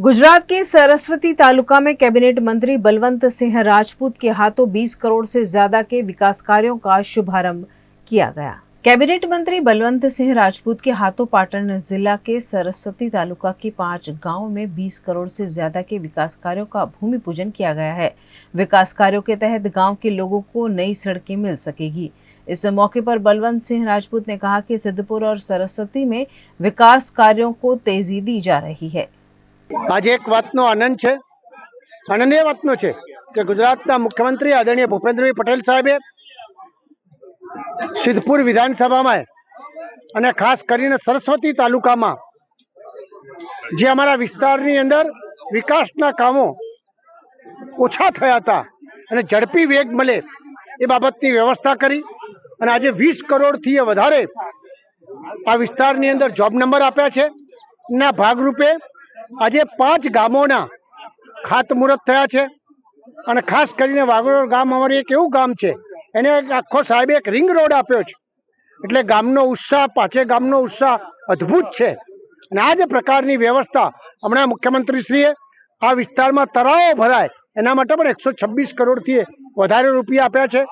गुजरात के सरस्वती तालुका में कैबिनेट मंत्री बलवंत सिंह राजपूत के हाथों 20 करोड़ से ज्यादा के विकास कार्यों का शुभारंभ किया गया। कैबिनेट मंत्री बलवंत सिंह राजपूत के हाथों पाटन जिला के सरस्वती तालुका के 5 गांवों में 20 करोड़ से ज्यादा के विकास कार्यों का भूमि पूजन किया गया है। विकास कार्यों के तहत गांव के लोगों को नई सड़कें मिल सकेगी। इस मौके पर बलवंत सिंह राजपूत ने कहा कि सिद्धपुर और सरस्वती में विकास कार्यों को तेजी दी जा रही है। आज एक वातनो आनंद है, आनंदीय वातनो है कि गुजरातना मुख्यमंत्री आदरणीय भूपेन्द्रभाई पटेल साहेबे सिद्धपुर विधानसभा में अने खास करीने सरस्वती तालुका में जे अमारा विस्तारनी अंदर विकासना कामों ओछा थया था अने झड़पी वेग मळे ए बाबतनी व्यवस्था करी अने आज 20 करोड़ थी वधारे आ विस्तारनी अंदर जॉब नंबर आप्या छे। ना भागरूपे आज 5 गामोना खातमुहूर्त थया छे अने खास करीने वागरोळ गाम अमारुं एक एवुं गाम छे एने आखो साहेबे एक रिंग रोड आप्यो छे एटले गामनो उत्साह, 5 गामनो उत्साह अद्भुत छे। अने आ जे प्रकारनी व्यवस्था हमणां मुख्यमंत्रीश्रीए आ विस्तारमां तरावो भराय एना माटे पण 126 करोड़ थी वधारे रूपिया आप्या छे।